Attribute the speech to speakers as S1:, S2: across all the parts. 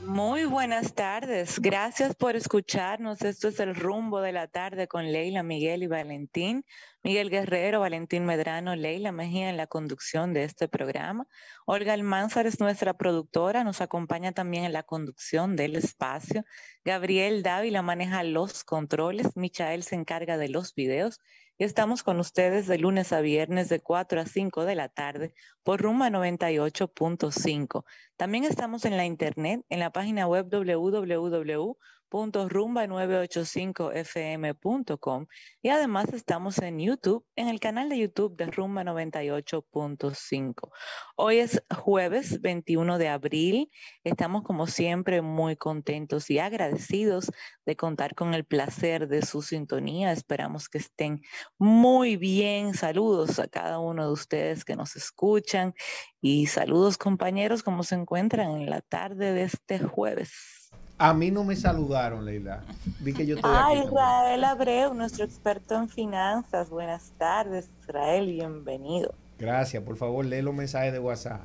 S1: Muy buenas tardes. Gracias por escucharnos. Esto es El Rumbo de la Tarde con Leila, Miguel y Valentín. Miguel Guerrero, Valentín Medrano, Leila Mejía en la conducción de este programa. Olga Almanzar es nuestra productora, nos acompaña también en la conducción del espacio. Gabriel Dávila maneja los controles. Michael se encarga de los videos. Y estamos con ustedes de lunes a viernes de 4 a 5 de la tarde por Rumba 98.5. También estamos en la internet, en la página web www.rumba985fm.com y además estamos en YouTube, en el canal de YouTube de Rumba 98.5. Hoy es jueves 21 de abril. Estamos como siempre muy contentos y agradecidos de contar con el placer de su sintonía. Esperamos que estén muy bien. Saludos a cada uno de ustedes que nos escuchan. Y saludos compañeros, ¿cómo se encuentran en la tarde de este jueves?
S2: A mí no me saludaron, Leila. Vi que yo estoy aquí
S1: Israel Abreu, nuestro experto en finanzas. Buenas tardes, Israel, bienvenido.
S2: Gracias, por favor, lee los mensajes de WhatsApp.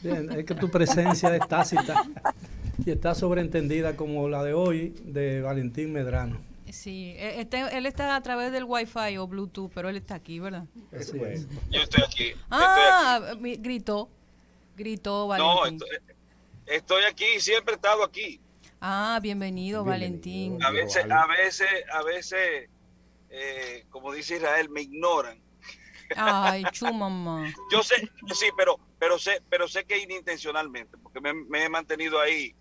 S3: Bien, es que tu presencia es tácita y está sobreentendida como la de hoy de Valentín Medrano.
S4: Sí, él está a través del Wi-Fi o Bluetooth, pero él está aquí, ¿verdad?
S2: Eso es.
S5: Yo estoy aquí.
S4: Gritó Valentín.
S5: No, estoy aquí, siempre he estado aquí.
S4: Bienvenido, Valentín.
S5: A veces, como dice Israel, me ignoran.
S4: Ay, chumamá.
S5: Yo sé, sí, pero sé que inintencionalmente, porque me he mantenido ahí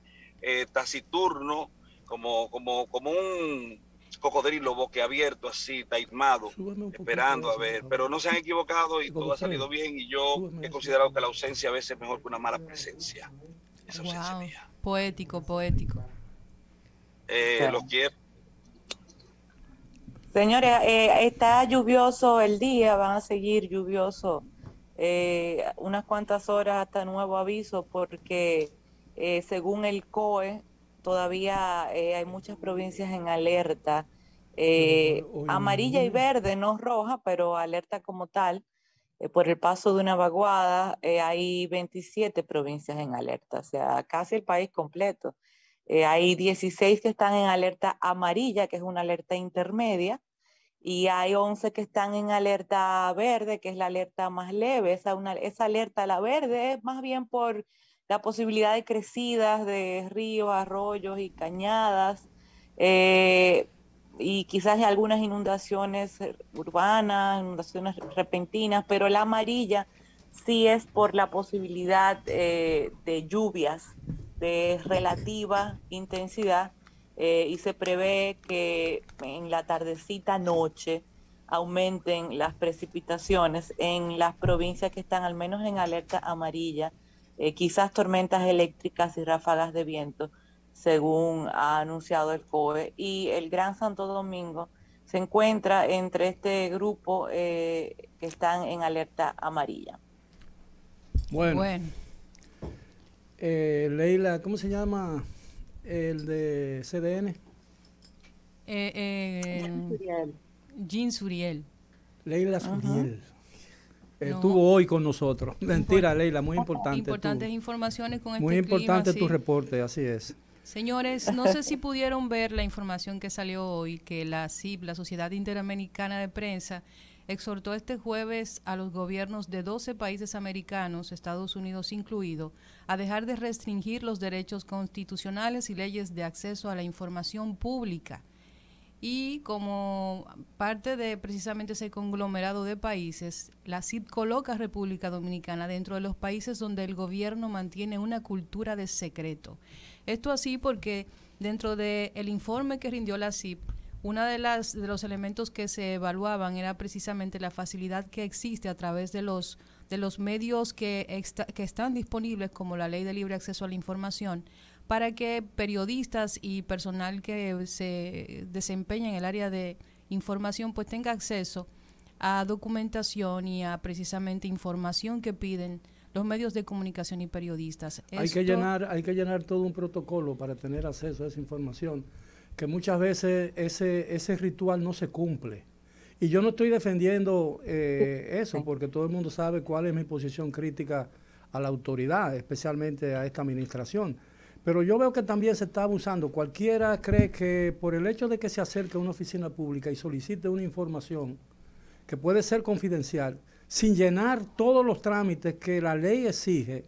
S5: taciturno, como un cocodrilo boquiabierto, así, taimado, esperando a ver, pero no se han equivocado y todo ha salido bien, y yo he considerado que la ausencia a veces es mejor que una mala presencia. Esa ausencia mía.
S4: Poético.
S5: Lo quiero.
S1: Señores, está lluvioso el día, van a seguir lluvioso unas cuantas horas hasta nuevo aviso, porque según el COE, todavía hay muchas provincias en alerta, amarilla y verde, no roja, pero alerta como tal. Por el paso de una vaguada, hay 27 provincias en alerta, o sea, casi el país completo. Hay 16 que están en alerta amarilla, que es una alerta intermedia, y hay 11 que están en alerta verde, que es la alerta más leve. Esa alerta, la verde, es más bien por la posibilidad de crecidas de ríos, arroyos y cañadas, y quizás algunas inundaciones urbanas, inundaciones repentinas, pero la amarilla sí es por la posibilidad de lluvias de relativa intensidad, y se prevé que en la tardecita noche aumenten las precipitaciones en las provincias que están al menos en alerta amarilla, quizás tormentas eléctricas y ráfagas de viento, según ha anunciado el COE, y el Gran Santo Domingo se encuentra entre este grupo que están en alerta amarilla.
S3: Bueno. Leila, ¿cómo se llama el de CDN?
S4: Jean Suriel.
S3: Leila Suriel. Estuvo hoy con nosotros. Mentira, Leila, muy importante.
S4: Importantes informaciones con este
S3: muy importante
S4: clima,
S3: tu reporte, así es.
S4: Señores, no sé si pudieron ver la información que salió hoy, que la SIP, la Sociedad Interamericana de Prensa, exhortó este jueves a los gobiernos de 12 países americanos, Estados Unidos incluido, a dejar de restringir los derechos constitucionales y leyes de acceso a la información pública. Y como parte de precisamente ese conglomerado de países, la CIP coloca a República Dominicana dentro de los países donde el gobierno mantiene una cultura de secreto. Esto así porque dentro del informe que rindió la CIP, uno de los elementos que se evaluaban era precisamente la facilidad que existe a través de los medios que están disponibles, como la Ley de Libre Acceso a la Información, para que periodistas y personal que se desempeña en el área de información pues tenga acceso a documentación y a precisamente información que piden los medios de comunicación y periodistas.
S3: Hay que llenar todo un protocolo para tener acceso a esa información, que muchas veces ese ritual no se cumple. Y yo no estoy defendiendo eso, porque todo el mundo sabe cuál es mi posición crítica a la autoridad, especialmente a esta administración. Pero yo veo que también se está abusando. Cualquiera cree que por el hecho de que se acerque a una oficina pública y solicite una información que puede ser confidencial, sin llenar todos los trámites que la ley exige,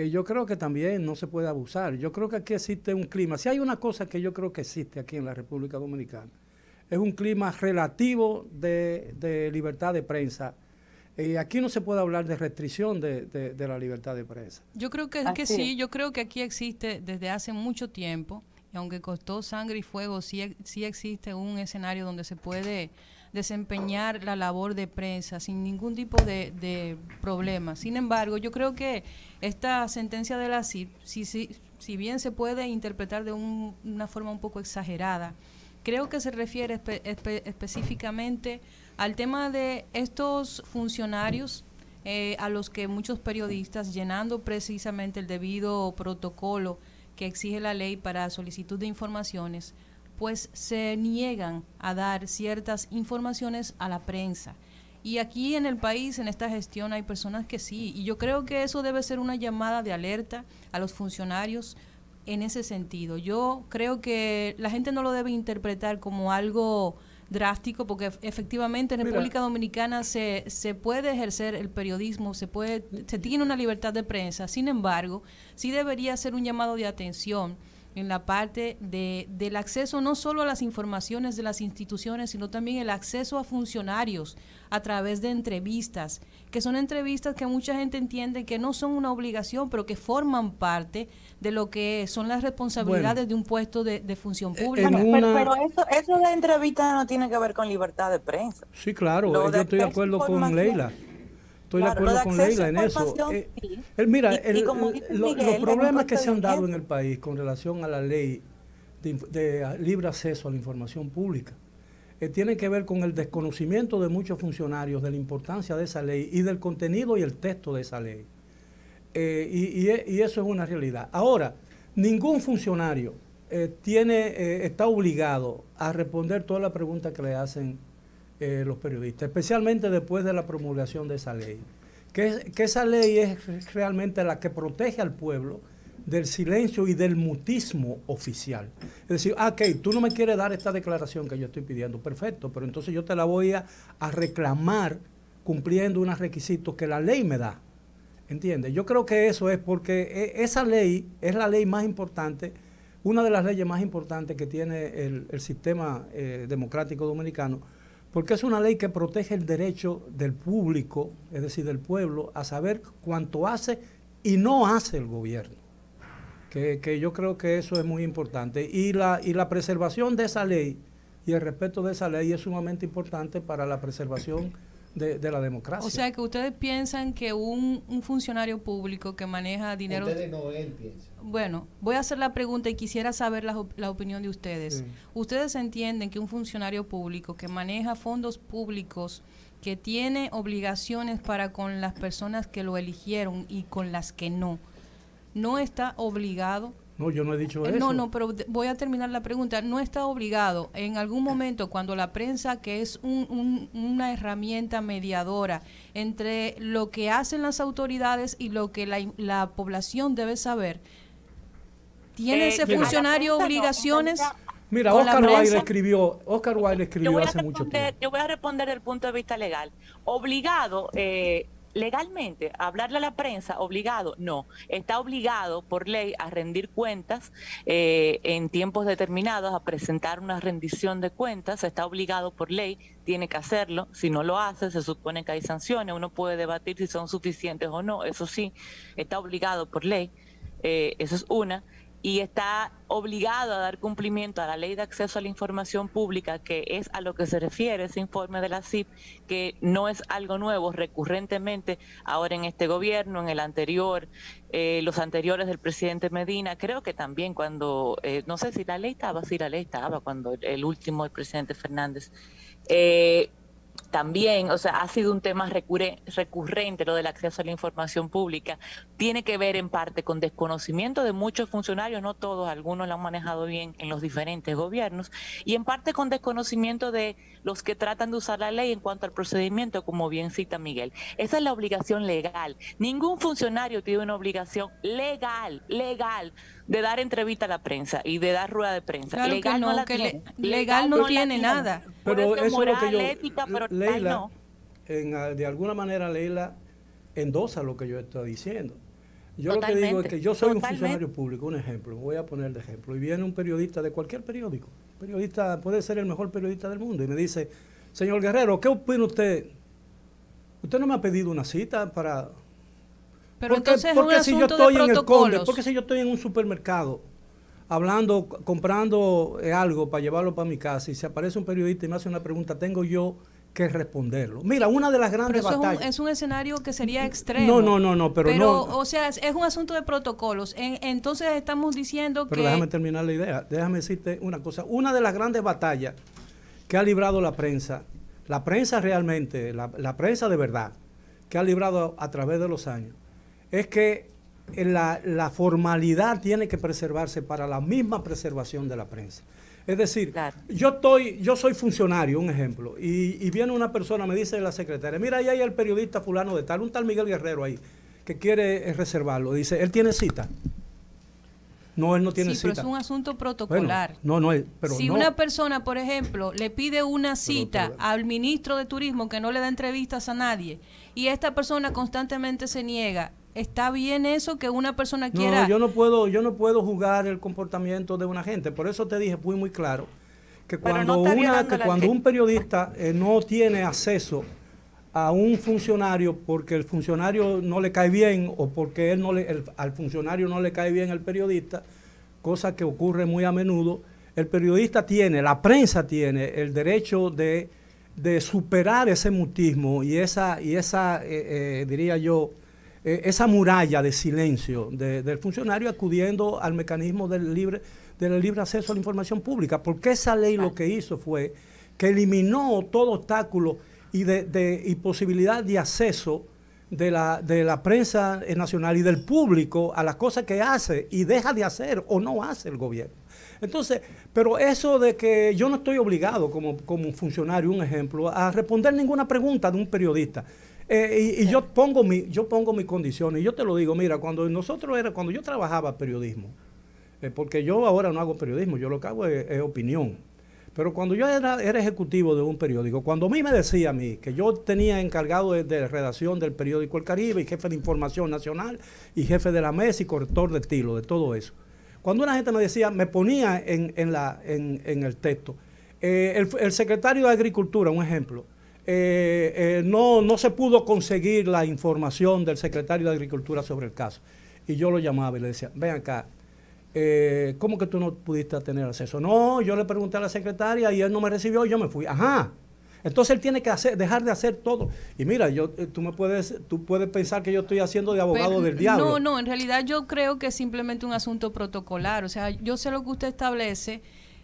S3: yo creo que también no se puede abusar. Yo creo que aquí existe un clima. Si hay una cosa que yo creo que existe aquí en la República Dominicana, es un clima relativo de libertad de prensa. Aquí no se puede hablar de restricción de la libertad de prensa.
S4: Yo creo que sí, yo creo que aquí existe desde hace mucho tiempo, y aunque costó sangre y fuego, sí existe un escenario donde se puede desempeñar la labor de prensa sin ningún tipo de problema. Sin embargo, yo creo que esta sentencia de la CIP, si bien se puede interpretar de una forma un poco exagerada, creo que se refiere específicamente al tema de estos funcionarios a los que muchos periodistas, llenando precisamente el debido protocolo que exige la ley para solicitud de informaciones, pues se niegan a dar ciertas informaciones a la prensa. Y aquí en el país, en esta gestión, hay personas que sí, y yo creo que eso debe ser una llamada de alerta a los funcionarios en ese sentido. Yo creo que la gente no lo debe interpretar como algo drástico, porque efectivamente en República Dominicana se puede ejercer el periodismo, se tiene una libertad de prensa. Sin embargo, sí debería ser un llamado de atención en la parte del acceso no solo a las informaciones de las instituciones, sino también el acceso a funcionarios a través de entrevistas, que son entrevistas que mucha gente entiende que no son una obligación, pero que forman parte de lo que son las responsabilidades de un puesto de función pública.
S1: Pero eso de entrevista no tiene que ver con libertad de prensa.
S3: Sí, claro, yo estoy de acuerdo con Leila. Estoy de acuerdo con Leila en eso. Mira, los problemas que se han dado en el país con relación a la ley de libre acceso a la información pública tienen que ver con el desconocimiento de muchos funcionarios de la importancia de esa ley y del contenido y el texto de esa ley. Y eso es una realidad. Ahora, ningún funcionario está obligado a responder todas las preguntas que le hacen los periodistas, especialmente después de la promulgación de esa ley. Que esa ley es realmente la que protege al pueblo del silencio y del mutismo oficial. Es decir, ok, tú no me quieres dar esta declaración que yo estoy pidiendo, perfecto, pero entonces yo te la voy a reclamar cumpliendo unos requisitos que la ley me da. ¿Entiendes? Yo creo que eso es porque esa ley es la ley más importante, una de las leyes más importantes que tiene el sistema democrático dominicano, porque es una ley que protege el derecho del público, es decir, del pueblo, a saber cuánto hace y no hace el gobierno. Que yo creo que eso es muy importante. Y la preservación de esa ley y el respeto de esa ley es sumamente importante para la preservación de la democracia.
S4: O sea, que ustedes piensan que un funcionario público que maneja dinero...
S2: Ustedes no, él piensa.
S4: Bueno, voy a hacer la pregunta y quisiera saber la opinión de ustedes. Sí. ¿Ustedes entienden que un funcionario público que maneja fondos públicos, que tiene obligaciones para con las personas que lo eligieron y con las que no está obligado?
S3: No, yo no he dicho eso.
S4: No, pero voy a terminar la pregunta. ¿No está obligado en algún momento cuando la prensa, que es una herramienta mediadora entre lo que hacen las autoridades y lo que la población debe saber, tiene ese funcionario obligaciones?
S3: Mira, Oscar Wilde escribió hace mucho tiempo.
S1: Yo voy a responder desde el punto de vista legal. Obligado, legalmente, hablarle a la prensa, obligado, no. Está obligado por ley a rendir cuentas en tiempos determinados, a presentar una rendición de cuentas. Está obligado por ley, tiene que hacerlo. Si no lo hace, se supone que hay sanciones. Uno puede debatir si son suficientes o no. Eso sí, está obligado por ley. Eso es una. Y está obligado a dar cumplimiento a la Ley de Acceso a la Información Pública, que es a lo que se refiere ese informe de la CIP, que no es algo nuevo, recurrentemente, ahora en este gobierno, en el anterior, los anteriores del presidente Medina, creo que también cuando, no sé si la ley estaba, cuando el último, el presidente Fernández, también, o sea, ha sido un tema recurrente lo del acceso a la información pública. Tiene que ver en parte con desconocimiento de muchos funcionarios, no todos, algunos lo han manejado bien en los diferentes gobiernos, y en parte con desconocimiento de los que tratan de usar la ley en cuanto al procedimiento, como bien cita Miguel. Esa es la obligación legal. Ningún funcionario tiene una obligación legal de dar entrevista a la prensa y de dar rueda de prensa.
S4: Claro
S1: legal
S4: que no,
S1: la
S4: que
S1: tiene.
S4: legal no tiene nada.
S3: Pero eso es lo
S1: moral,
S3: que yo,
S1: ética, pero
S3: Leila,
S1: no.
S3: de alguna manera Leila endosa lo que yo estoy diciendo. Yo
S1: Totalmente,
S3: lo que digo es que yo soy un
S1: totalmente.
S3: funcionario público, un ejemplo, voy a poner de ejemplo, y viene un periodista de cualquier periódico, periodista puede ser el mejor periodista del mundo, y me dice, señor Guerrero, ¿qué opina usted? Usted no me ha pedido una cita para...
S4: Pero entonces es un
S3: si yo
S4: asunto
S3: estoy
S4: de
S3: en el Conde,
S4: protocolos.
S3: porque si yo estoy en un supermercado hablando, comprando algo para llevarlo para mi casa y se aparece un periodista y me hace una pregunta, tengo yo que responderlo. Mira, una de las grandes
S4: Pero
S3: batallas...
S4: es un escenario que sería extremo.
S3: No, pero no...
S4: O sea, es un asunto de protocolos. Entonces estamos diciendo
S3: Pero
S4: que...
S3: déjame terminar la idea. Déjame decirte una cosa. Una de las grandes batallas que ha librado la prensa realmente, la prensa de verdad, que ha librado a través de los años, es que la formalidad tiene que preservarse para la misma preservación de la prensa. Es decir,
S1: Claro.
S3: yo soy funcionario, un ejemplo, y viene una persona, me dice la secretaria, mira, ahí hay el periodista fulano de tal, un tal Miguel Guerrero ahí, que quiere reservarlo. Dice, ¿él tiene cita? No, él no tiene
S4: Sí, pero
S3: cita.
S4: es un asunto protocolar.
S3: Bueno, pero
S4: si
S3: no.
S4: una persona, por ejemplo, le pide una cita al ministro de Turismo que no le da entrevistas a nadie y esta persona constantemente se niega, ¿está bien eso que una persona quiera?
S3: No, yo no puedo juzgar el comportamiento de una gente. Por eso te dije muy claro que cuando un periodista no tiene acceso a un funcionario porque el funcionario no le cae bien o porque al funcionario no le cae bien el periodista, cosa que ocurre muy a menudo, el periodista la prensa tiene el derecho de superar ese mutismo y esa diría yo, esa muralla de silencio del funcionario acudiendo al mecanismo del libre acceso a la información pública, porque esa ley lo que hizo fue que eliminó todo obstáculo y posibilidad de acceso de la prensa nacional y del público a las cosas que hace y deja de hacer o no hace el gobierno. Entonces, pero eso de que yo no estoy obligado como funcionario, un ejemplo, a responder ninguna pregunta de un periodista. Y yo pongo mis condiciones. Y yo te lo digo, mira, cuando yo trabajaba periodismo, porque yo ahora no hago periodismo, yo lo que hago es opinión. Pero cuando yo era ejecutivo de un periódico, cuando a mí me decía a mí que yo tenía encargado de redacción del periódico El Caribe y jefe de información nacional y jefe de la mesa y corrector de estilo, de todo eso. Cuando una gente me decía, me ponía en el texto, el secretario de Agricultura, un ejemplo, no se pudo conseguir la información del secretario de Agricultura sobre el caso. Y yo lo llamaba y le decía, ven acá, ¿cómo que tú no pudiste tener acceso? No, yo le pregunté a la secretaria y él no me recibió y yo me fui. Ajá. Entonces él tiene que dejar de hacer todo. Y mira, tú puedes pensar que yo estoy haciendo de abogado del diablo.
S4: No, en realidad yo creo que es simplemente un asunto protocolar. O sea, yo sé lo que usted establece.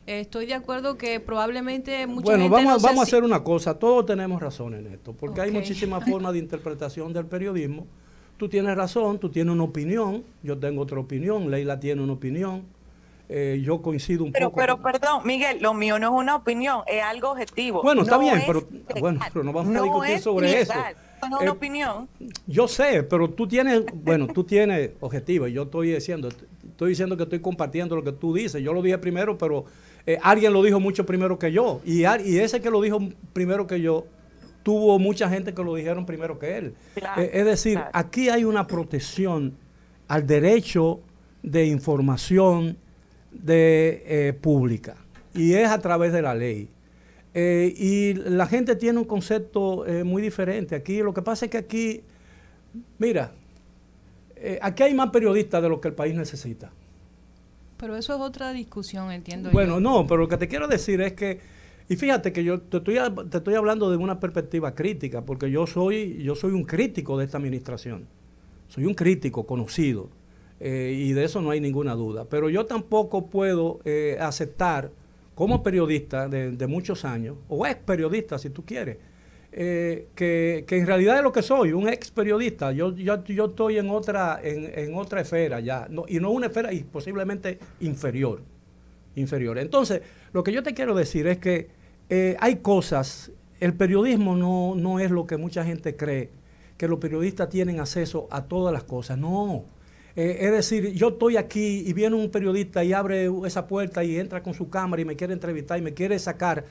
S4: Estoy de acuerdo que probablemente mucha gente
S3: vamos a hacer una cosa. Todos tenemos razón en esto, porque hay muchísimas formas de interpretación del periodismo. Tú tienes razón, tú tienes una opinión, yo tengo otra opinión, Leila tiene una opinión, yo coincido un poco.
S1: Pero perdón, Miguel, lo mío no es una opinión, es algo objetivo.
S3: Bueno, está bien, pero no vamos a discutir sobre eso.
S1: No es una opinión.
S3: Yo sé, pero tú tienes objetivo, y yo estoy diciendo que estoy compartiendo lo que tú dices. Yo lo dije primero, pero alguien lo dijo mucho primero que yo, y ese que lo dijo primero que yo, tuvo mucha gente que lo dijeron primero que él. Claro, es decir, aquí hay una protección al derecho de información pública y es a través de la ley. Y la gente tiene un concepto muy diferente. Aquí lo que pasa es que aquí hay más periodistas de lo que el país necesita.
S4: Pero eso es otra discusión, entiendo yo.
S3: Bueno, no, pero lo que te quiero decir es que y fíjate que yo te estoy hablando de una perspectiva crítica, porque yo soy un crítico de esta administración. Soy un crítico conocido, y de eso no hay ninguna duda. Pero yo tampoco puedo aceptar, como periodista de muchos años, o ex periodista si tú quieres, que en realidad es lo que soy, un ex periodista. Yo estoy en otra esfera ya, y no una esfera y posiblemente inferior. Entonces, lo que yo te quiero decir es que hay cosas, el periodismo no es lo que mucha gente cree, que los periodistas tienen acceso a todas las cosas. No, Es decir, yo estoy aquí y viene un periodista y abre esa puerta y entra con su cámara y me quiere entrevistar y me quiere sacar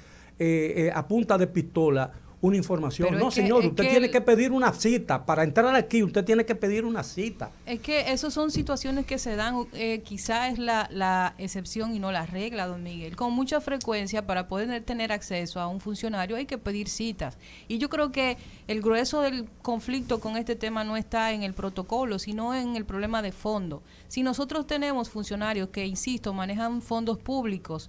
S3: a punta de pistola una información.
S4: Pero
S3: no, señor, usted tiene que pedir una cita. Para entrar aquí, usted tiene que pedir una cita.
S4: Es que esas son situaciones que se dan, quizá es la excepción y no la regla, don Miguel. Con mucha frecuencia, para poder tener acceso a un funcionario hay que pedir citas. Y yo creo que el grueso del conflicto con este tema no está en el protocolo, sino en el problema de fondo. Si nosotros tenemos funcionarios que, insisto, manejan fondos públicos,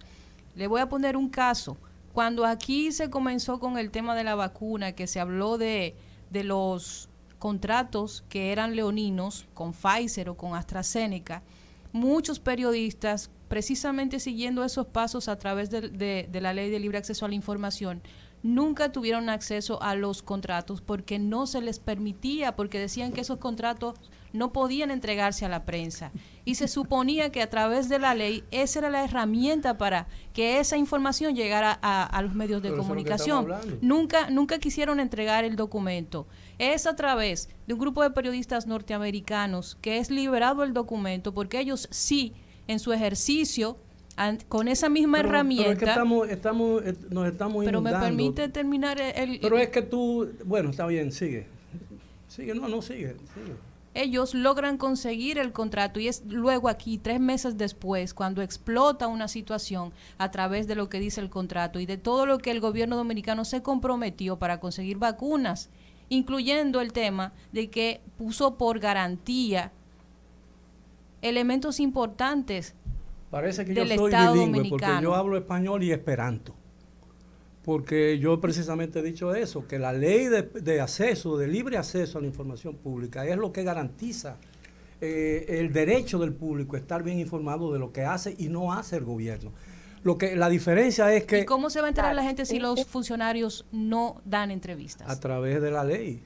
S4: le voy a poner un caso. Cuando aquí se comenzó con el tema de la vacuna, que se habló de los contratos que eran leoninos con Pfizer o con AstraZeneca, muchos periodistas, precisamente siguiendo esos pasos a través de la Ley de Libre Acceso a la Información, nunca tuvieron acceso a los contratos porque no se les permitía, porque decían que esos contratos no podían entregarse a la prensa. Y se suponía que a través de la ley esa era la herramienta para que esa información llegara a los medios de comunicación. Nunca quisieron entregar el documento. Es a través de un grupo de periodistas norteamericanos que es liberado el documento, porque ellos sí, en su ejercicio, con esa misma herramienta.
S3: Pero es que nos estamos
S4: pero
S3: inundando.
S4: Me permite terminar
S3: Pero es que tú, bueno, está bien, sigue. Sigue, sigue.
S4: Ellos logran conseguir el contrato y es luego aquí, 3 meses después, cuando explota una situación a través de lo que dice el contrato y de todo lo que el gobierno dominicano se comprometió para conseguir vacunas, incluyendo el tema de que puso por garantía elementos importantes.
S3: Parece que yo
S4: del
S3: soy
S4: Estado
S3: bilingüe
S4: dominicano.
S3: porque yo hablo español y esperanto. Porque yo precisamente he dicho eso, que la ley de acceso, de libre acceso a la información pública es lo que garantiza el derecho del público a estar bien informado de lo que hace y no hace el gobierno. La diferencia es que...
S4: ¿Y cómo se va a enterar la gente si los funcionarios no dan entrevistas?
S3: A través de la ley.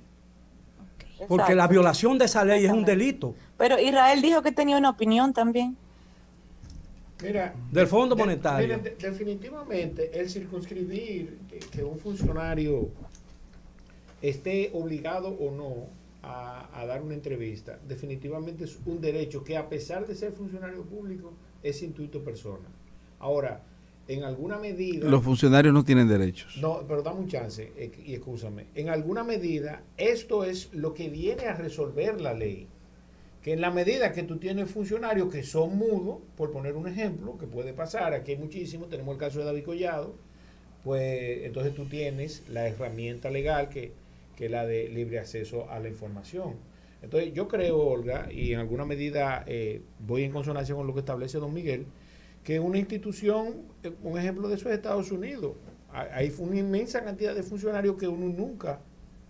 S4: Okay.
S3: Porque la violación de esa ley es un delito.
S1: Pero Israel dijo que tenía una opinión también.
S2: Mira,
S3: del Fondo Monetario.
S2: Definitivamente el circunscribir que un funcionario esté obligado o no a dar una entrevista, definitivamente es un derecho que, a pesar de ser funcionario público, es intuito persona. Ahora, en alguna medida...
S6: Los funcionarios no tienen derechos.
S2: No, pero dame un chance y excúsame. En alguna medida, esto es lo que viene a resolver la ley. Que en la medida que tú tienes funcionarios que son mudos, por poner un ejemplo, que puede pasar, aquí hay muchísimos, tenemos el caso de David Collado, pues entonces tú tienes la herramienta legal que es la de libre acceso a la información. Entonces yo creo, Olga, y en alguna medida voy en consonancia con lo que establece don Miguel, que una institución, un ejemplo de eso es Estados Unidos. Hay una inmensa cantidad de funcionarios que uno nunca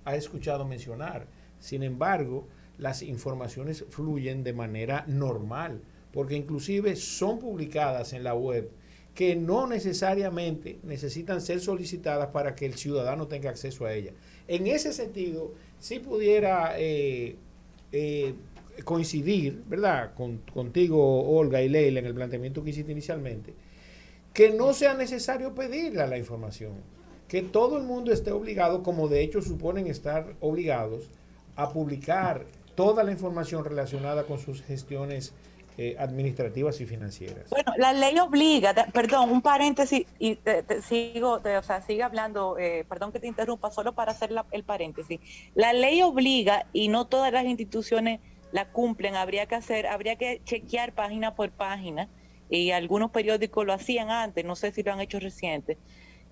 S2: ha escuchado mencionar. Sin embargo, las informaciones fluyen de manera normal, porque inclusive son publicadas en la web, que no necesariamente necesitan ser solicitadas para que el ciudadano tenga acceso a ellas. En ese sentido, si pudiera coincidir, ¿verdad?, contigo, Olga y Leila, en el planteamiento que hiciste inicialmente, que no sea necesario pedirle la información, que todo el mundo esté obligado, como de hecho suponen estar obligados, a publicar toda la información relacionada con sus gestiones administrativas y financieras.
S1: Bueno, la ley obliga, perdón, un paréntesis, y sigue hablando, perdón que te interrumpa, solo para hacer el paréntesis. La ley obliga, y no todas las instituciones la cumplen, habría que chequear página por página, y algunos periódicos lo hacían antes, no sé si lo han hecho reciente.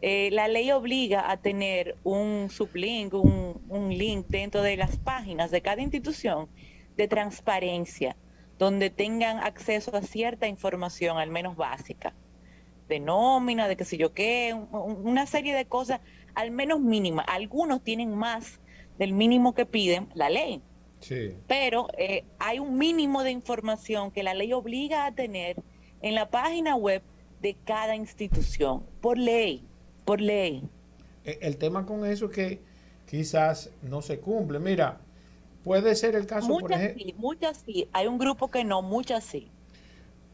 S1: La ley obliga a tener un sublink, un link dentro de las páginas de cada institución de transparencia, donde tengan acceso a cierta información, al menos básica, de nómina, de qué sé yo qué, una serie de cosas, al menos mínimas. Algunos tienen más del mínimo que piden la ley. Sí. Pero hay un mínimo de información que la ley obliga a tener en la página web de cada institución, por ley. Por ley.
S2: El tema con eso es que quizás no se cumple. Mira, puede ser el caso,
S1: por ejemplo. Muchas sí. Hay un grupo que no, muchas sí.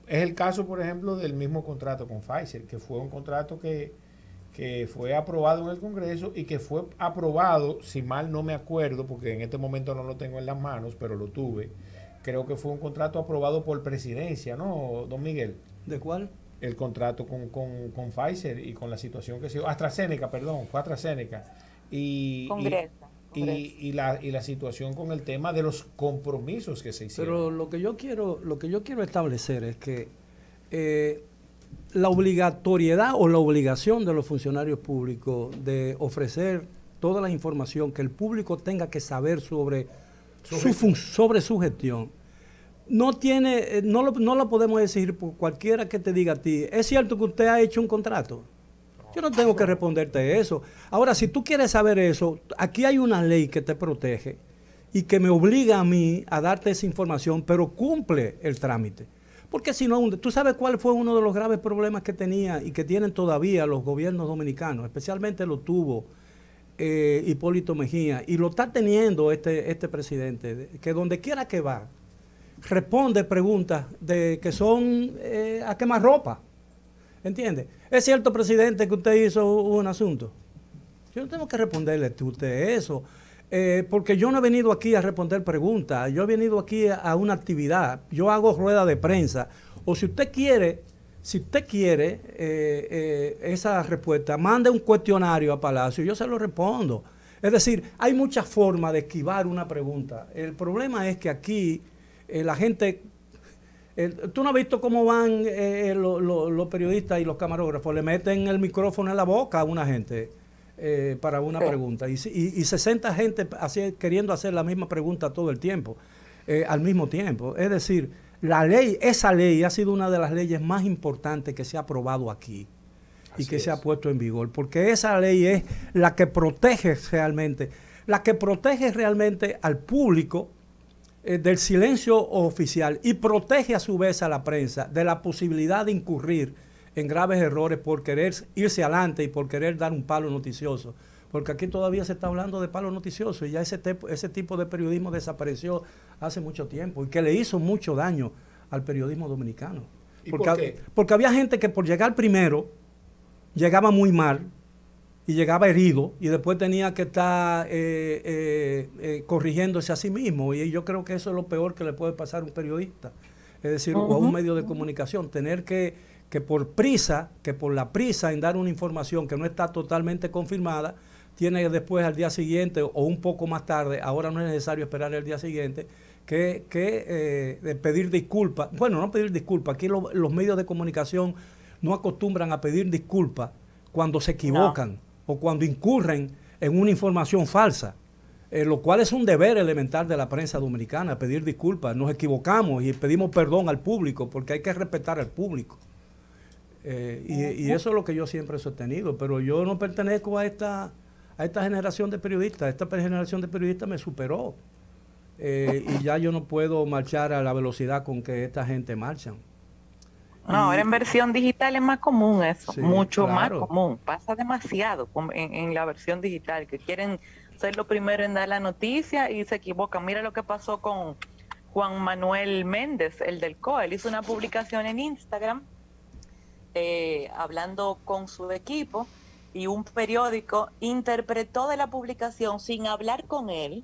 S2: Es el caso, por ejemplo, del mismo contrato con Pfizer, que fue un contrato que fue aprobado en el Congreso y que fue aprobado, si mal no me acuerdo, porque en este momento no lo tengo en las manos, pero lo tuve, creo que fue un contrato aprobado por presidencia, ¿no, don Miguel?
S3: ¿De cuál?
S2: El contrato con Pfizer y con la situación que se dio. AstraZeneca, perdón, fue AstraZeneca. Y la situación con el tema de los compromisos que se hicieron.
S3: Pero lo que yo quiero establecer es que la obligatoriedad o la obligación de los funcionarios públicos de ofrecer toda la información que el público tenga que saber sobre su gestión no lo podemos decir por cualquiera que te diga a ti. ¿Es cierto que usted ha hecho un contrato? Yo no tengo que responderte eso. Ahora, si tú quieres saber eso, aquí hay una ley que te protege y que me obliga a mí a darte esa información, pero cumple el trámite. Porque si no, tú sabes cuál fue uno de los graves problemas que tenía y que tienen todavía los gobiernos dominicanos, especialmente lo tuvo Hipólito Mejía, y lo está teniendo este presidente, que donde quiera que va, responde preguntas que son a quemarropa. ¿Entiende? ¿Es cierto, presidente, que usted hizo un asunto? Yo no tengo que responderle a usted eso, porque yo no he venido aquí a responder preguntas, yo he venido aquí a una actividad, yo hago rueda de prensa, o si usted quiere esa respuesta, mande un cuestionario a Palacio y yo se lo respondo. Es decir, hay muchas formas de esquivar una pregunta. El problema es que aquí la gente... tú no has visto cómo van los periodistas y los camarógrafos, le meten el micrófono en la boca a una gente para una pregunta y 60 gente queriendo hacer la misma pregunta todo el tiempo, al mismo tiempo. Es decir, esa ley ha sido una de las leyes más importantes que se ha aprobado aquí y que se ha puesto en vigor, porque esa ley es la que protege realmente al público del silencio oficial y protege a su vez a la prensa de la posibilidad de incurrir en graves errores por querer irse adelante y por querer dar un palo noticioso. Porque aquí todavía se está hablando de palo noticioso y ya ese tipo de periodismo desapareció hace mucho tiempo y que le hizo mucho daño al periodismo dominicano.
S2: ¿Y por qué?
S3: Porque había gente que por llegar primero llegaba muy mal y llegaba herido y después tenía que estar corrigiéndose a sí mismo, y yo creo que eso es lo peor que le puede pasar a un periodista, es decir, o a un medio de comunicación, tener que por la prisa en dar una información que no está totalmente confirmada, tiene después al día siguiente o un poco más tarde, ahora no es necesario esperar el día siguiente, que pedir disculpas. Bueno, no pedir disculpas, aquí los medios de comunicación no acostumbran a pedir disculpas cuando se equivocan o cuando incurren en una información falsa, lo cual es un deber elemental de la prensa dominicana, pedir disculpas. Nos equivocamos y pedimos perdón al público porque hay que respetar al público. Y eso es lo que yo siempre he sostenido, pero yo no pertenezco a esta generación de periodistas. Esta generación de periodistas me superó y ya yo no puedo marchar a la velocidad con que esta gente marchan.
S1: No, ahora en versión digital es más común eso,
S3: Sí,
S1: mucho
S3: claro.
S1: más común. Pasa demasiado en la versión digital, que quieren ser lo primero en dar la noticia y se equivocan. Mira lo que pasó con Juan Manuel Méndez, el del COE. Él hizo una publicación en Instagram hablando con su equipo y un periódico interpretó de la publicación sin hablar con él,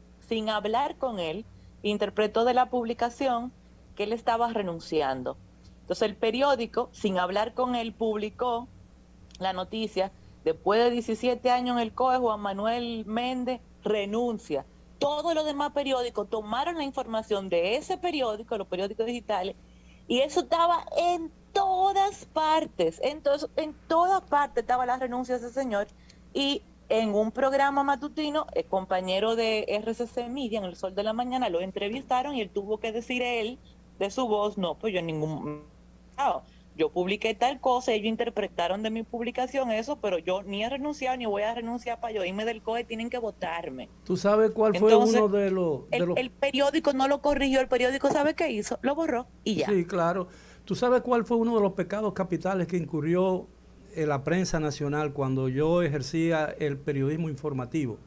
S1: interpretó de la publicación que él estaba renunciando. Entonces el periódico, sin hablar con él, publicó la noticia: después de 17 años en el COE, Juan Manuel Méndez renuncia. Todos los demás periódicos tomaron la información de ese periódico, los periódicos digitales, y eso estaba en todas partes. Entonces, en todas partes estaba la renuncia de ese señor, y en un programa matutino, el compañero de RCC Media, en El Sol de la Mañana, lo entrevistaron y él tuvo que decir de su voz: no, pues yo en ningún... yo publiqué tal cosa, ellos interpretaron de mi publicación eso, pero yo ni he renunciado ni voy a renunciar para yo irme del COE, tienen que votarme.
S3: ¿Tú sabes cuál fue uno de los...
S1: El periódico no lo corrigió, el periódico, ¿sabe qué hizo? Lo borró y ya.
S3: Sí, claro. ¿Tú sabes cuál fue uno de los pecados capitales que incurrió la prensa nacional cuando yo ejercía el periodismo informativo?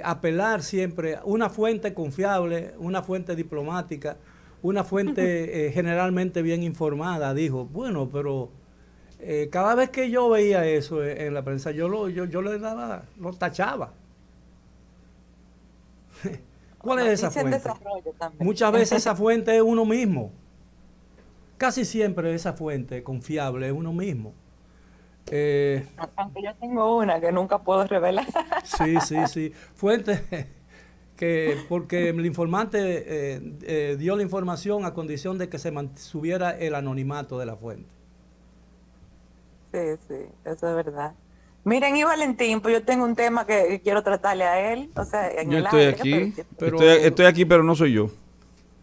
S3: Apelar siempre a una fuente confiable, una fuente diplomática, una fuente generalmente bien informada. Dijo, bueno, pero cada vez que yo veía eso en la prensa, yo le daba, lo tachaba. ¿Cuál es esa
S1: Noticia en
S3: fuente?
S1: desarrollo también.
S3: Muchas veces esa fuente es uno mismo. Casi siempre esa fuente confiable es uno mismo.
S1: Aunque yo tengo una que nunca puedo revelar.
S3: Sí. Fuente porque el informante dio la información a condición de que se mantuviera el anonimato de la fuente.
S1: Sí, eso es verdad. Miren, y Valentín, pues yo tengo un tema que quiero tratarle a él, o sea, en
S6: Yo
S1: el
S6: estoy
S1: aire,
S6: aquí,
S3: pero-
S6: estoy aquí, pero no soy yo.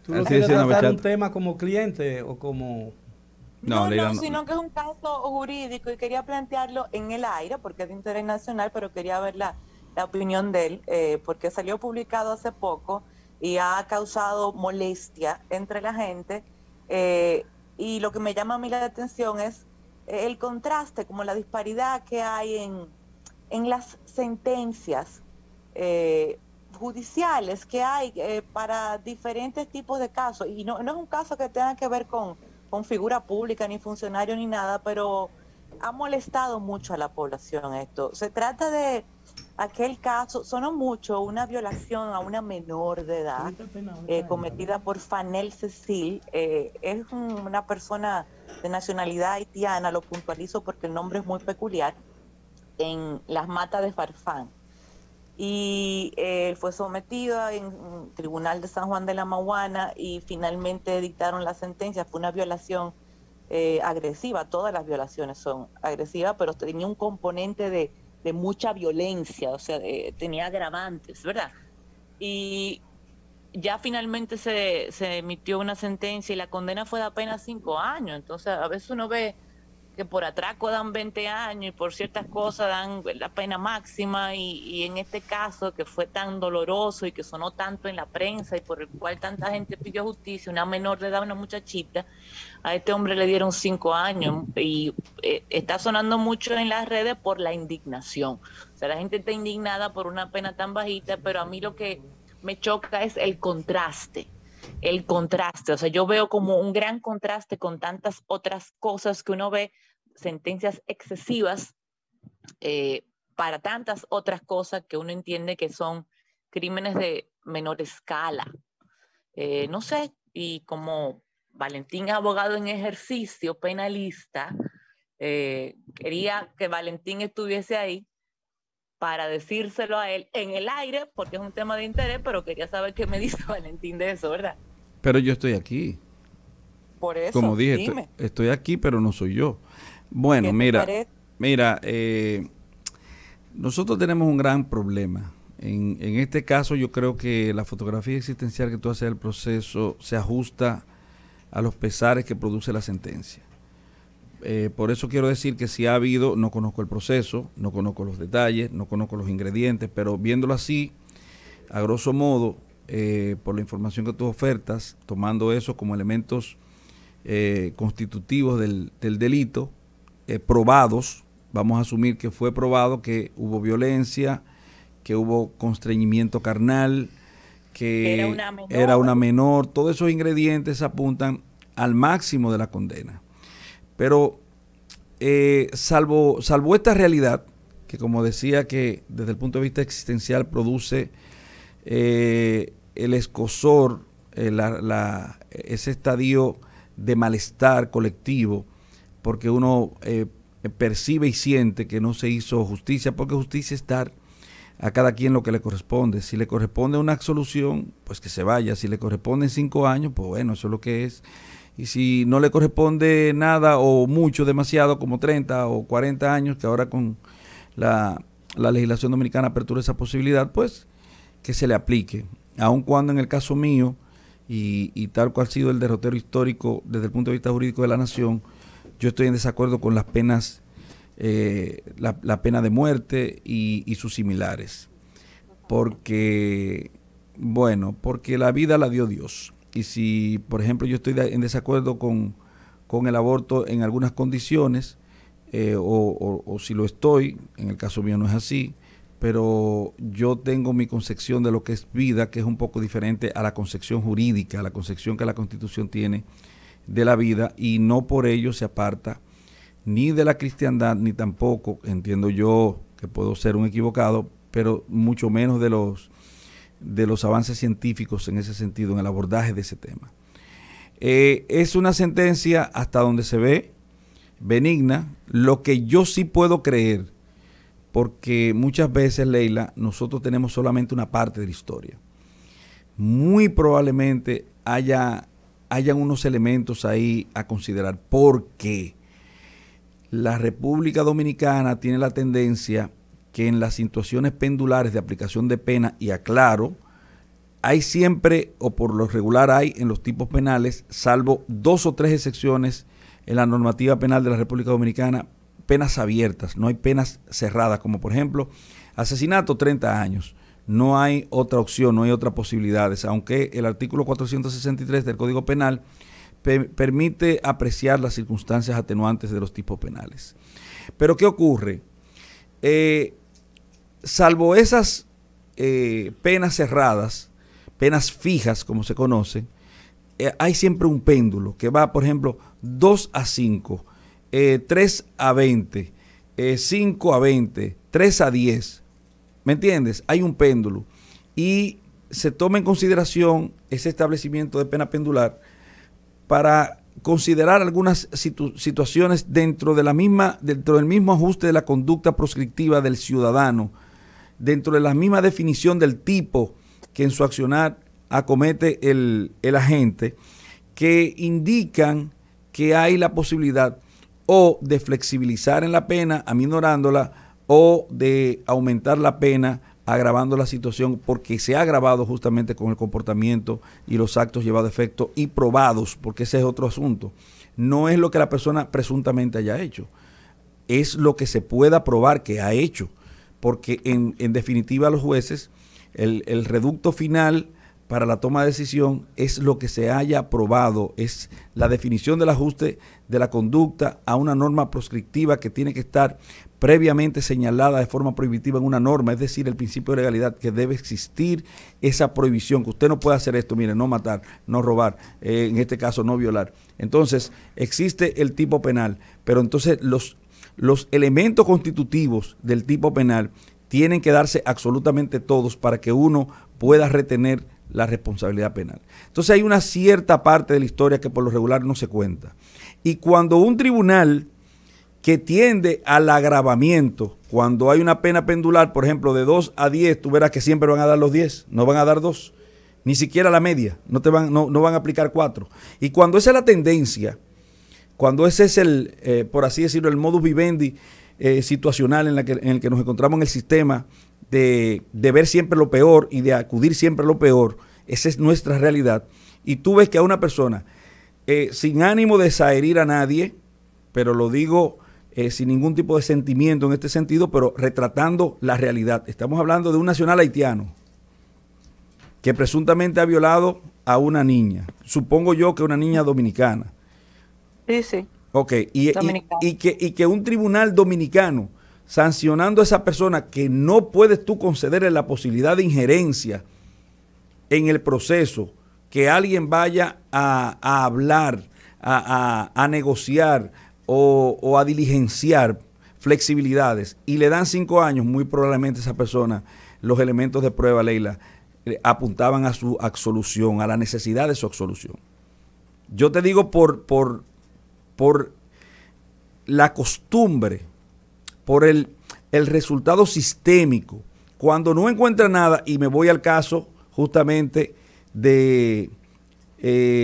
S3: ¿Tú no
S6: Así
S3: quieres
S6: decía la
S3: tratar un
S6: bachata.
S3: tema como cliente o como...?
S6: No,
S1: No,
S6: Leila, no.
S1: sino que es un caso jurídico y quería plantearlo en el aire porque es de interés nacional, pero quería ver la opinión de él, porque salió publicado hace poco y ha causado molestia entre la gente. Y lo que me llama a mí la atención es el contraste, como la disparidad que hay en las sentencias judiciales que hay para diferentes tipos de casos. Y no es un caso que tenga que ver con figura pública, ni funcionario, ni nada, pero ha molestado mucho a la población esto. Se trata de aquel caso, sonó mucho, una violación a una menor de edad cometida por Fanel Cecil. Es una persona de nacionalidad haitiana, lo puntualizo porque el nombre es muy peculiar, en las matas de Farfán. Y fue sometido en un tribunal de San Juan de la Maguana y finalmente dictaron la sentencia. Fue una violación agresiva, todas las violaciones son agresivas, pero tenía un componente de mucha violencia, o sea, tenía agravantes, ¿verdad? Y ya finalmente se emitió una sentencia y la condena fue de apenas 5 años. Entonces, a veces uno ve que por atraco dan 20 años y por ciertas cosas dan la pena máxima, y en este caso que fue tan doloroso y que sonó tanto en la prensa y por el cual tanta gente pidió justicia, una menor de edad, una muchachita, a este hombre le dieron 5 años y está sonando mucho en las redes por la indignación. O sea, la gente está indignada por una pena tan bajita, pero a mí lo que me choca es el contraste, o sea, yo veo como un gran contraste con tantas otras cosas que uno ve, sentencias excesivas para tantas otras cosas que uno entiende que son crímenes de menor escala. No sé, y como Valentín es abogado en ejercicio, penalista, quería que Valentín estuviese ahí para decírselo a él en el aire, porque es un tema de interés, pero quería saber qué me dice Valentín de eso, ¿verdad?
S6: Pero yo estoy aquí.
S1: Por eso,
S6: Como dije,
S1: dime.
S6: estoy aquí, pero no soy yo. Bueno, mira, nosotros tenemos un gran problema. En este caso, yo creo que la fotografía existencial que tú haces del proceso se ajusta a los pesares que produce la sentencia. Por eso quiero decir que si ha habido, no conozco el proceso, no conozco los detalles, no conozco los ingredientes, pero viéndolo así, a grosso modo, por la información que tú ofertas, tomando eso como elementos constitutivos del delito, probados, vamos a asumir que fue probado que hubo violencia, que hubo constreñimiento carnal, que era una menor, todos esos ingredientes apuntan al máximo de la condena. Pero salvo esta realidad, que como decía que desde el punto de vista existencial produce el escozor, ese estadio de malestar colectivo, porque uno percibe y siente que no se hizo justicia, porque justicia es dar a cada quien lo que le corresponde. Si le corresponde una absolución, pues que se vaya. Si le corresponden 5 años, pues bueno, eso es lo que es. Y si no le corresponde nada o mucho, demasiado, como 30 o 40 años, que ahora con la legislación dominicana apertura esa posibilidad, pues que se le aplique. Aun cuando en el caso mío, y tal cual ha sido el derrotero histórico desde el punto de vista jurídico de la nación, yo estoy en desacuerdo con las penas, la pena de muerte y sus similares. Porque la vida la dio Dios. Y si, por ejemplo, yo estoy en desacuerdo con el aborto en algunas condiciones, o si lo estoy, en el caso mío no es así, pero yo tengo mi concepción de lo que es vida, que es un poco diferente a la concepción jurídica, a la concepción que la Constitución tiene de la vida, y no por ello se aparta ni de la cristiandad, ni tampoco, entiendo yo que puedo ser un equivocado, pero mucho menos de de los avances científicos en ese sentido, en el abordaje de ese tema. Es una sentencia, hasta donde se ve, benigna. Lo que yo sí puedo creer, porque muchas veces, Leila, nosotros tenemos solamente una parte de la historia. Muy probablemente hayan unos elementos ahí a considerar, porque la República Dominicana tiene la tendencia que en las situaciones pendulares de aplicación de pena, y aclaro, hay siempre, o por lo regular hay en los tipos penales, salvo 2 o 3 excepciones en la normativa penal de la República Dominicana, penas abiertas, no hay penas cerradas, como por ejemplo asesinato, 30 años. No hay otra opción, no hay otras posibilidades, aunque el artículo 463 del Código Penal permite apreciar las circunstancias atenuantes de los tipos penales. Pero ¿qué ocurre? Salvo esas penas cerradas, penas fijas como se conocen, hay siempre un péndulo que va, por ejemplo, 2 a 5, 3 a 20, 5 a 20, 3 a 10. ¿Me entiendes? Hay un péndulo y se toma en consideración ese establecimiento de pena pendular para considerar algunas situaciones dentro del mismo ajuste de la conducta proscriptiva del ciudadano, dentro de la misma definición del tipo que en su accionar acomete el agente, que indican que hay la posibilidad o de flexibilizar en la pena, aminorándola, o de aumentar la pena, agravando la situación, porque se ha agravado justamente con el comportamiento y los actos llevados a efecto y probados, porque ese es otro asunto. No es lo que la persona presuntamente haya hecho, es lo que se pueda probar que ha hecho, porque en definitiva los jueces, el reducto final para la toma de decisión es lo que se haya probado, es la definición del ajuste de la conducta a una norma proscriptiva que tiene que estar previamente señalada de forma prohibitiva en una norma, es decir, el principio de legalidad, que debe existir esa prohibición, que usted no puede hacer esto, mire, no matar, no robar, en este caso no violar. Entonces, existe el tipo penal, pero entonces los elementos constitutivos del tipo penal tienen que darse absolutamente todos para que uno pueda retener la responsabilidad penal. Entonces hay una cierta parte de la historia que por lo regular no se cuenta. Y cuando un tribunal que tiende al agravamiento, cuando hay una pena pendular, por ejemplo, de 2 a 10, tú verás que siempre van a dar los 10, no van a dar 2, ni siquiera la media, no van a aplicar 4. Y cuando esa es la tendencia, cuando ese es el, por así decirlo, el modus vivendi situacional en el que nos encontramos en el sistema, de ver siempre lo peor y de acudir siempre a lo peor, esa es nuestra realidad. Y tú ves que a una persona, sin ánimo de desherir a nadie, pero lo digo sin ningún tipo de sentimiento en este sentido, pero retratando la realidad. Estamos hablando de un nacional haitiano que presuntamente ha violado a una niña. Supongo yo que una niña dominicana.
S1: Sí, sí.
S6: Ok, y que un tribunal dominicano, sancionando a esa persona, que no puedes tú concederle la posibilidad de injerencia en el proceso, que alguien vaya a hablar, a negociar o a diligenciar flexibilidades, y le dan 5 años, muy probablemente esa persona, los elementos de prueba, Leila, apuntaban a su absolución, a la necesidad de su absolución. Yo te digo por la costumbre, por el resultado sistémico, cuando no encuentra nada, y me voy al caso justamente de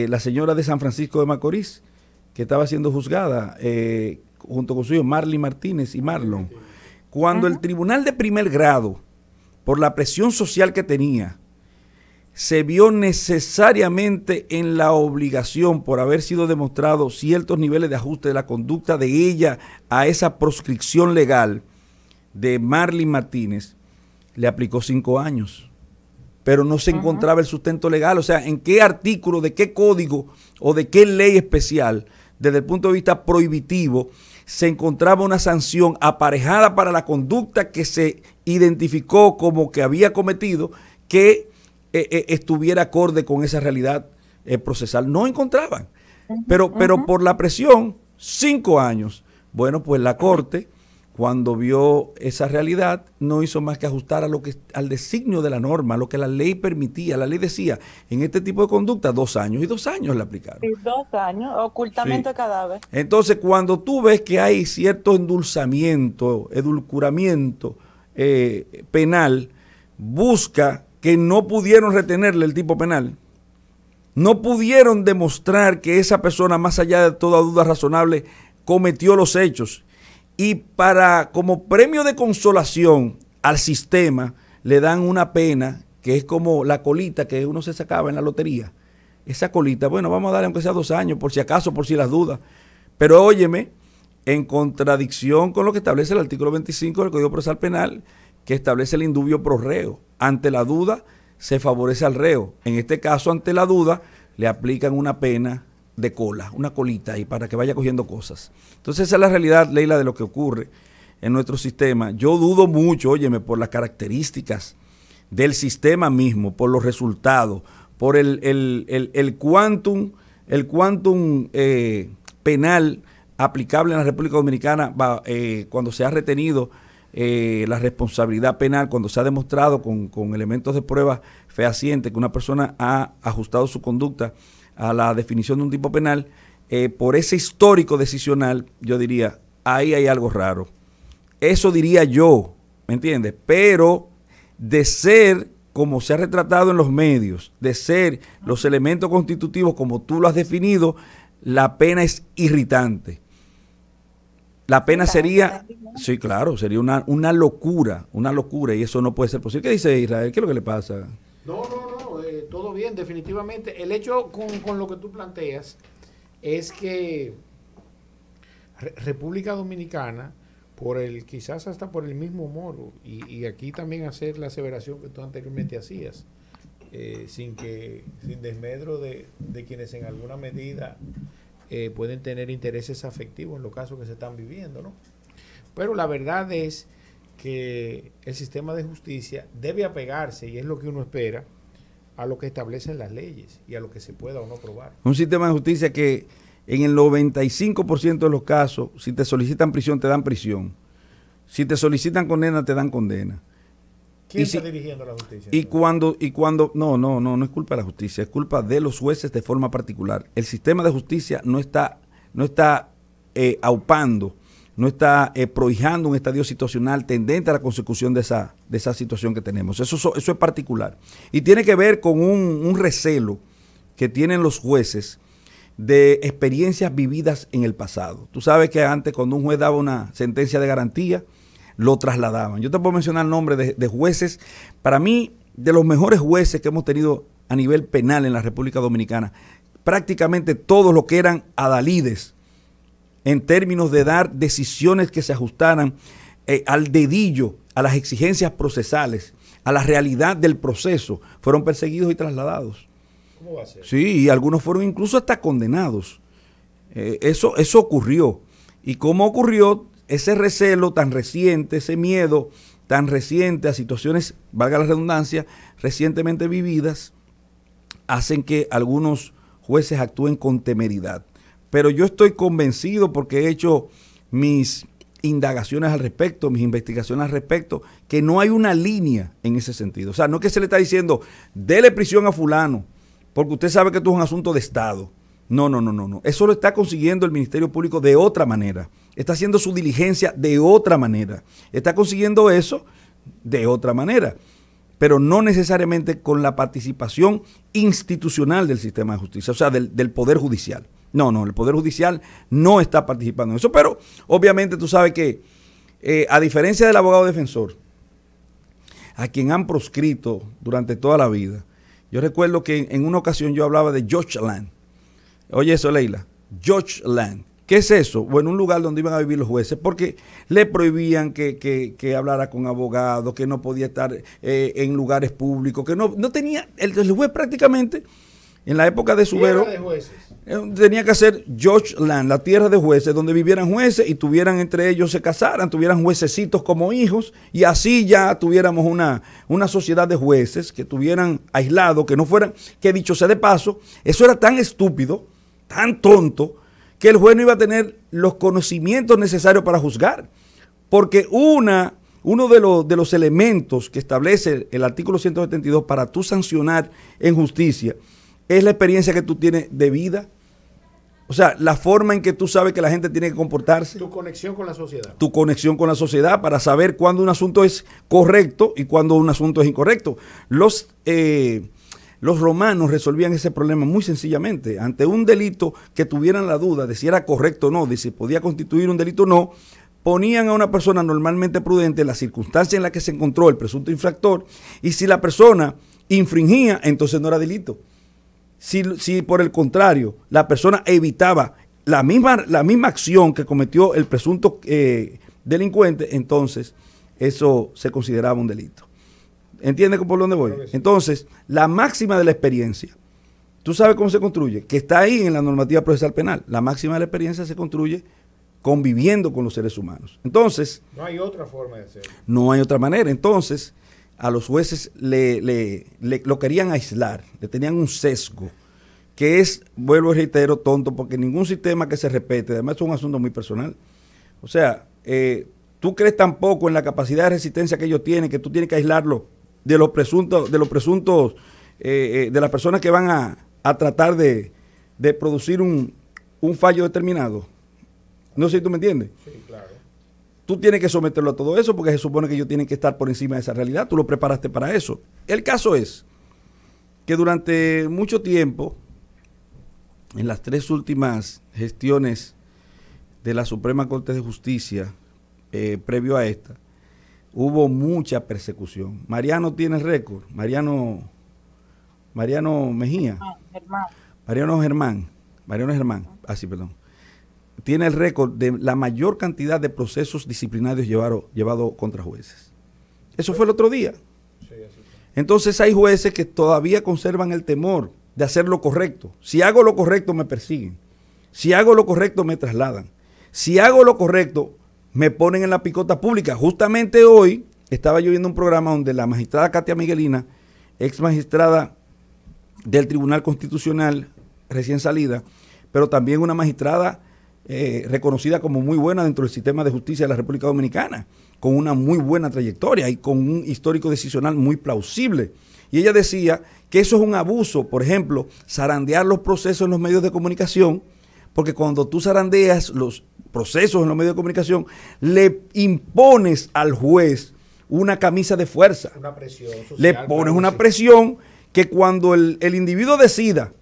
S6: la señora de San Francisco de Macorís, que estaba siendo juzgada junto con su hijo Marley Martínez y Marlon, cuando el tribunal de primer grado, por la presión social que tenía, se vio necesariamente en la obligación, por haber sido demostrado ciertos niveles de ajuste de la conducta de ella a esa proscripción legal de Marley Martínez, le aplicó 5 años. Pero no se encontraba el sustento legal, o sea, en qué artículo, de qué código o de qué ley especial, desde el punto de vista prohibitivo, se encontraba una sanción aparejada para la conducta que se identificó como que había cometido, que estuviera acorde con esa realidad procesal. No encontraban, pero por la presión, 5 años. Bueno, pues la Corte, cuando vio esa realidad, no hizo más que ajustar al designio de la norma, a lo que la ley permitía. La ley decía, en este tipo de conducta, 2 años, y 2 años le aplicaron.
S1: Y 2 años, ocultamiento de cadáver.
S6: Entonces, cuando tú ves que hay cierto endulzamiento, edulcoramiento penal, busca que no pudieron retenerle el tipo penal, no pudieron demostrar que esa persona, más allá de toda duda razonable, cometió los hechos. Y como premio de consolación al sistema, le dan una pena que es como la colita que uno se sacaba en la lotería. Esa colita, bueno, vamos a darle aunque sea 2 años, por si acaso, por si las dudas. Pero óyeme, en contradicción con lo que establece el artículo 25 del Código Procesal Penal, que establece el indubio pro reo. Ante la duda, se favorece al reo. En este caso, ante la duda, le aplican una pena de cola, una colita ahí para que vaya cogiendo cosas. Entonces esa es la realidad, Leila, de lo que ocurre en nuestro sistema. Yo dudo mucho, óyeme, por las características del sistema mismo, por los resultados, por el quantum penal aplicable en la República Dominicana cuando se ha retenido la responsabilidad penal, cuando se ha demostrado con elementos de prueba fehacientes que una persona ha ajustado su conducta a la definición de un tipo penal, por ese histórico decisional, yo diría, ahí hay algo raro. Eso diría yo, ¿me entiendes? Pero de ser, como se ha retratado en los medios, de ser los elementos constitutivos como tú lo has definido, la pena es irritante. La pena sería, sí, claro, sería una locura, y eso no puede ser posible. ¿Qué dice Israel? ¿Qué es lo que le pasa?
S2: No, todo bien, definitivamente. El hecho con lo que tú planteas es que República Dominicana, quizás hasta por el mismo moro, y aquí también hacer la aseveración que tú anteriormente hacías, sin desmedro de quienes en alguna medida pueden tener intereses afectivos en los casos que se están viviendo, ¿no? Pero la verdad es que el sistema de justicia debe apegarse, y es lo que uno espera, a lo que establecen las leyes y a lo que se pueda o no probar.
S6: Un sistema de justicia que en el 95% de los casos, si te solicitan prisión, te dan prisión. Si te solicitan condena, te dan condena.
S2: ¿Quién está dirigiendo la justicia?
S6: Y cuando no es culpa de la justicia, es culpa de los jueces de forma particular. El sistema de justicia no está aupando, no está prohijando un estadio situacional tendente a la consecución de esa situación que tenemos. Eso es particular. Y tiene que ver con un recelo que tienen los jueces de experiencias vividas en el pasado. Tú sabes que antes, cuando un juez daba una sentencia de garantía, lo trasladaban. Yo te puedo mencionar nombres de jueces, para mí, de los mejores jueces que hemos tenido a nivel penal en la República Dominicana. Prácticamente todos los que eran adalides en términos de dar decisiones que se ajustaran al dedillo, a las exigencias procesales, a la realidad del proceso, fueron perseguidos y trasladados.
S2: ¿Cómo va a ser?
S6: Sí, y algunos fueron incluso hasta condenados. Eso ocurrió. Y cómo ocurrió, ese recelo tan reciente, ese miedo tan reciente a situaciones, valga la redundancia, recientemente vividas, hacen que algunos jueces actúen con temeridad. Pero yo estoy convencido, porque he hecho mis indagaciones al respecto, mis investigaciones al respecto, que no hay una línea en ese sentido. O sea, no es que se le está diciendo, dele prisión a fulano, porque usted sabe que esto es un asunto de Estado. No. Eso lo está consiguiendo el Ministerio Público de otra manera. Está haciendo su diligencia de otra manera. Está consiguiendo eso de otra manera. Pero no necesariamente con la participación institucional del sistema de justicia, o sea, del Poder Judicial. No, el Poder Judicial no está participando en eso. Pero obviamente tú sabes que, a diferencia del abogado defensor, a quien han proscrito durante toda la vida, yo recuerdo que en una ocasión yo hablaba de George Land. Oye eso, Leila, George Land. ¿Qué es eso? Bueno, un lugar donde iban a vivir los jueces, porque le prohibían que hablara con abogados, que no podía estar en lugares públicos, que no tenía, el juez prácticamente, en la época de Subero, tenía que hacer George Land, la tierra de jueces, donde vivieran jueces y tuvieran entre ellos, se casaran, tuvieran juececitos como hijos, y así ya tuviéramos una sociedad de jueces que tuvieran aislados, que no fueran, que dicho sea de paso, eso era tan estúpido, tan tonto, que el juez no iba a tener los conocimientos necesarios para juzgar, Porque uno de los elementos que establece el artículo 172 para tú sancionar en justicia es la experiencia que tú tienes de vida. O sea, la forma en que tú sabes que la gente tiene que comportarse.
S2: Tu conexión con la sociedad.
S6: Tu conexión con la sociedad para saber cuándo un asunto es correcto y cuándo un asunto es incorrecto. Los romanos resolvían ese problema muy sencillamente. Ante un delito que tuvieran la duda de si era correcto o no, de si podía constituir un delito o no, ponían a una persona normalmente prudente en la circunstancia en la que se encontró el presunto infractor, y si la persona infringía, entonces no era delito. Si por el contrario la persona evitaba la misma acción que cometió el presunto delincuente, entonces eso se consideraba un delito. ¿Entiendes por dónde voy? Entonces, la máxima de la experiencia, ¿tú sabes cómo se construye? Que está ahí en la normativa procesal penal. La máxima de la experiencia se construye conviviendo con los seres humanos. Entonces,
S2: no hay otra forma de hacerlo.
S6: No hay otra manera. Entonces, a los jueces lo querían aislar, le tenían un sesgo, que es, vuelvo y reitero, tonto, porque ningún sistema que se respete, además es un asunto muy personal. O sea, tú crees tampoco en la capacidad de resistencia que ellos tienen, que tú tienes que aislarlo de los presuntos, de las personas que van a tratar de producir un fallo determinado. No sé si tú me entiendes.
S2: Sí, claro.
S6: Tú tienes que someterlo a todo eso porque se supone que ellos tienen que estar por encima de esa realidad. Tú lo preparaste para eso. El caso es que durante mucho tiempo, en las 3 últimas gestiones de la Suprema Corte de Justicia, previo a esta, hubo mucha persecución. Mariano tiene el récord. Mariano Mejía. Mariano Germán. Así, perdón. Tiene el récord de la mayor cantidad de procesos disciplinarios llevados contra jueces. Eso fue el otro día. Entonces hay jueces que todavía conservan el temor de hacer lo correcto. Si hago lo correcto, me persiguen. Si hago lo correcto, me trasladan. Si hago lo correcto, me ponen en la picota pública. Justamente hoy estaba yo viendo un programa donde la magistrada Katia Miguelina, ex magistrada del Tribunal Constitucional, recién salida, pero también una magistrada reconocida como muy buena dentro del sistema de justicia de la República Dominicana, con una muy buena trayectoria y con un histórico decisional muy plausible. Y ella decía que eso es un abuso, por ejemplo, zarandear los procesos en los medios de comunicación, porque cuando tú zarandeas los procesos en los medios de comunicación, le impones al juez una camisa de fuerza.
S2: Una presión social,
S6: le pones una presión que cuando el individuo decida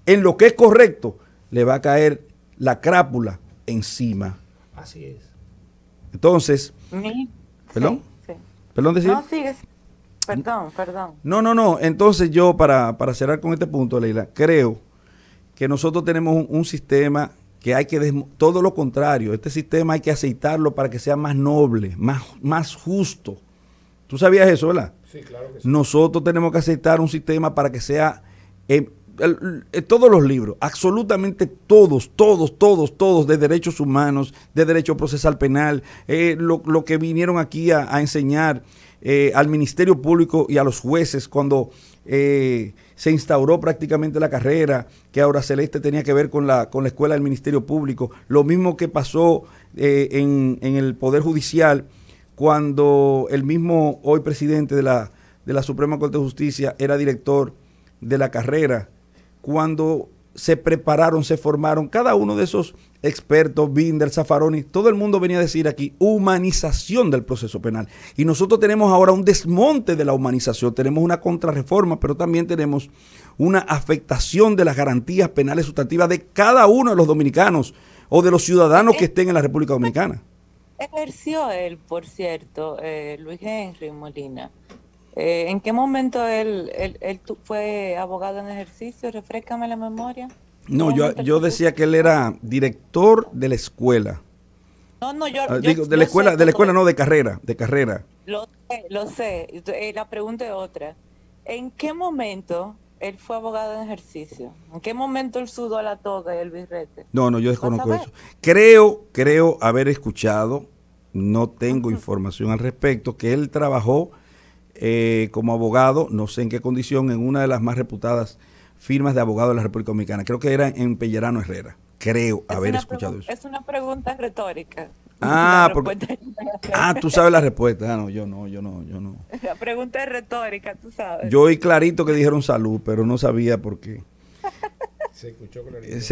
S6: en lo que es correcto, le va a caer la crápula encima.
S2: Así es.
S6: Entonces, ¿perdón?
S1: Sí.
S6: ¿Perdón decir?
S1: No, sigues. Perdón.
S6: No. Entonces yo, para cerrar con este punto, Leila, creo que nosotros tenemos un sistema que hay que, todo lo contrario, este sistema hay que aceitarlo para que sea más noble, más justo. ¿Tú sabías eso, verdad?
S2: Sí, claro que sí.
S6: Nosotros tenemos que aceitar un sistema para que sea... todos los libros, absolutamente todos de derechos humanos, de derecho procesal penal, lo que vinieron aquí a enseñar al Ministerio Público y a los jueces cuando se instauró prácticamente la carrera, que ahora Celeste tenía que ver con la escuela del Ministerio Público, lo mismo que pasó en el Poder Judicial cuando el mismo hoy presidente de la Suprema Corte de Justicia era director de la carrera, cuando se prepararon, se formaron, cada uno de esos expertos, Binder, Zaffaroni, todo el mundo venía a decir aquí, humanización del proceso penal. Y nosotros tenemos ahora un desmonte de la humanización, tenemos una contrarreforma, pero también tenemos una afectación de las garantías penales sustantivas de cada uno de los dominicanos o de los ciudadanos que estén en la República Dominicana.
S1: Ejerció él, por cierto, Luis Henry Molina. ¿En qué momento él fue abogado en ejercicio? Refréscame la memoria.
S6: No, yo decía que él era director de la escuela.
S1: No,
S6: de la escuela, no, de carrera.
S1: Lo sé. La pregunta es otra. ¿En qué momento él fue abogado en ejercicio? ¿En qué momento él sudó la toga y el birrete?
S6: No, yo desconozco eso. Creo haber escuchado, no tengo información al respecto, que él trabajó como abogado, no sé en qué condición, en una de las más reputadas firmas de abogados de la República Dominicana. Creo que era en Pellerano Herrera. Creo haber escuchado eso.
S1: Es una pregunta retórica.
S6: Tú sabes la respuesta. No, yo no.
S1: La pregunta es retórica, tú sabes.
S6: Yo oí clarito que dijeron salud, pero no sabía por qué. Se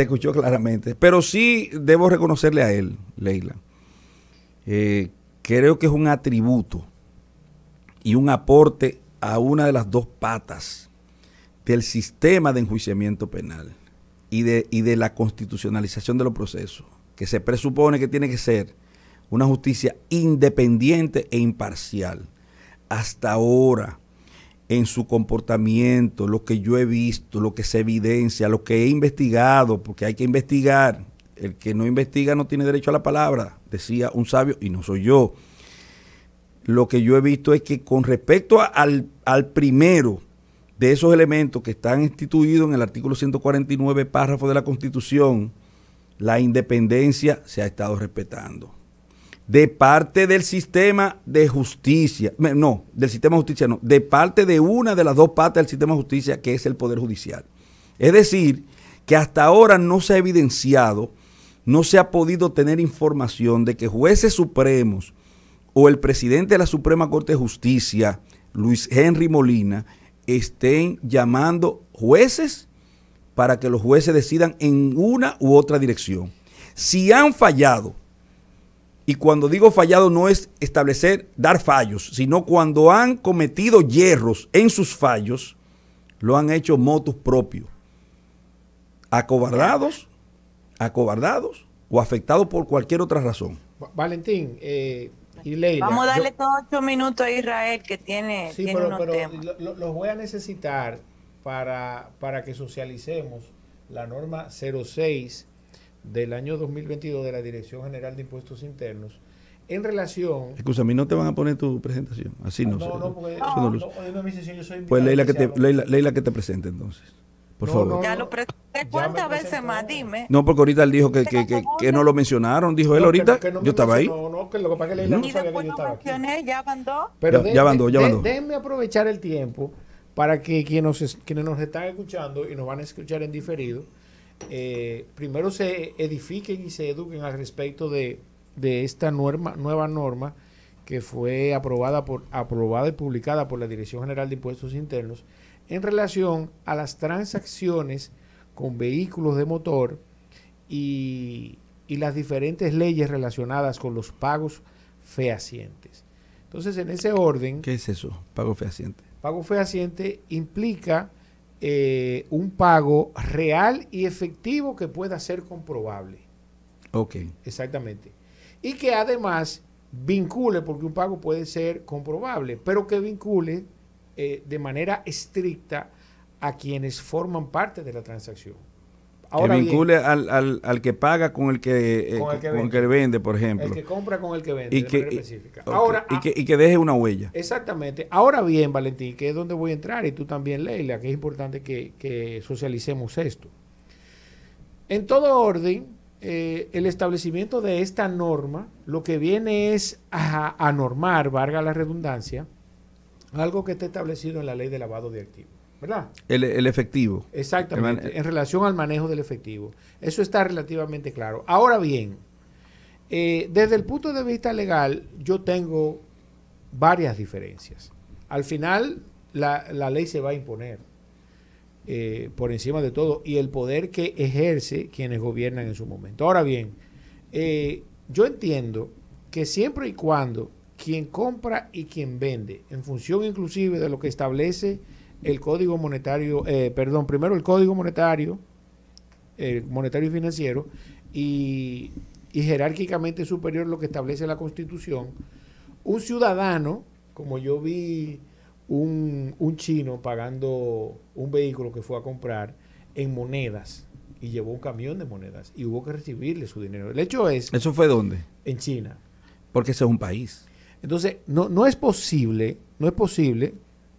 S6: escuchó claramente. Pero sí debo reconocerle a él, Leila. Creo que es un atributo y un aporte a una de las dos patas del sistema de enjuiciamiento penal y de la constitucionalización de los procesos, que se presupone que tiene que ser una justicia independiente e imparcial. Hasta ahora, en su comportamiento, lo que yo he visto, lo que se evidencia, lo que he investigado, porque hay que investigar. El que no investiga no tiene derecho a la palabra, decía un sabio, y no soy yo. Lo que yo he visto es que con respecto al primero de esos elementos que están instituidos en el artículo 149, párrafo de la Constitución, la independencia se ha estado respetando. De parte del sistema de justicia, de parte de una de las dos partes del sistema de justicia, que es el Poder Judicial. Es decir, que hasta ahora no se ha evidenciado, no se ha podido tener información de que jueces supremos o el presidente de la Suprema Corte de Justicia, Luis Henry Molina, estén llamando jueces para que los jueces decidan en una u otra dirección. Si han fallado, y cuando digo fallado no es dar fallos, sino cuando han cometido yerros en sus fallos, lo han hecho motus propio. Acobardados o afectados por cualquier otra razón.
S2: Valentín y Leila.
S1: Vamos a darle todos 8 minutos a Israel, que tiene unos temas.
S2: Los voy a necesitar para que socialicemos la norma 06 del año 2022 de la Dirección General de Impuestos Internos en relación...
S6: Excusa, a mí no te van a poner tu presentación, así no. Pues Leila que te presente entonces, por favor.
S1: Ya lo presenté, ¿cuántas veces más? Dime.
S6: No, porque ahorita él dijo que no lo mencionaron, dijo él ahorita, yo estaba ahí.
S2: No, que lo que pasa es que Leila no sabía que yo estaba aquí.
S1: Ya mandó.
S2: Pero ya mandó. Déjenme aprovechar el tiempo para que quienes nos están escuchando y nos van a escuchar en diferido, primero se edifiquen y se eduquen al respecto de esta nueva norma que fue aprobada y publicada por la Dirección General de Impuestos Internos en relación a las transacciones con vehículos de motor y las diferentes leyes relacionadas con los pagos fehacientes. Entonces, en ese orden...
S6: ¿Qué es eso, pago fehaciente?
S2: Pago fehaciente implica un pago real y efectivo que pueda ser comprobable.
S6: Ok.
S2: Exactamente. Y que además vincule, porque un pago puede ser comprobable, pero que vincule de manera estricta a quienes forman parte de la transacción.
S6: Ahora que vincule al que paga con el que vende, por ejemplo.
S2: El que compra con el que vende, de manera específica.
S6: Okay. Ahora, y que deje una huella.
S2: Exactamente. Ahora bien, Valentín, que es donde voy a entrar, y tú también, Leila, que es importante que socialicemos esto. En todo orden, el establecimiento de esta norma, lo que viene es a normar, valga la redundancia, algo que está establecido en la ley de lavado de activos. ¿Verdad?
S6: El efectivo.
S2: Exactamente, en relación al manejo del efectivo. Eso está relativamente claro. Ahora bien, desde el punto de vista legal, yo tengo varias diferencias. Al final, la ley se va a imponer por encima de todo y el poder que ejerce quienes gobiernan en su momento. Ahora bien, yo entiendo que siempre y cuando quien compra y quien vende, en función inclusive de lo que establece el Código Monetario, primero el Código Monetario, monetario y financiero, y jerárquicamente superior lo que establece la Constitución, un ciudadano, como yo vi un chino pagando un vehículo que fue a comprar en monedas, y llevó un camión de monedas, y hubo que recibirle su dinero. El hecho es...
S6: ¿Eso fue dónde?
S2: En China.
S6: Porque ese es un país.
S2: Entonces, no es posible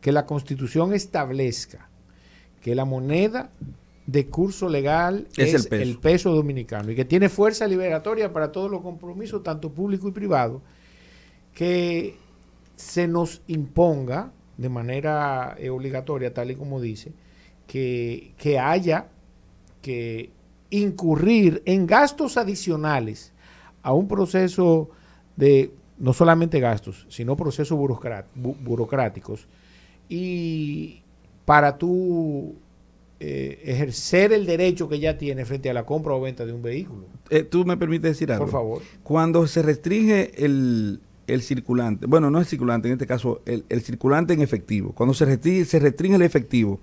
S2: que la Constitución establezca que la moneda de curso legal es el peso dominicano y que tiene fuerza liberatoria para todos los compromisos, tanto público y privado, que se nos imponga de manera obligatoria, tal y como dice, que haya que incurrir en gastos adicionales a un proceso de no solamente gastos, sino procesos burocráticos. Y para tú ejercer el derecho que ya tiene frente a la compra o venta de un vehículo.
S6: ¿Tú me permites decir algo?
S2: Por favor.
S6: Cuando se restringe el circulante, bueno, no el circulante, en este caso, el circulante en efectivo, cuando se restringe el efectivo,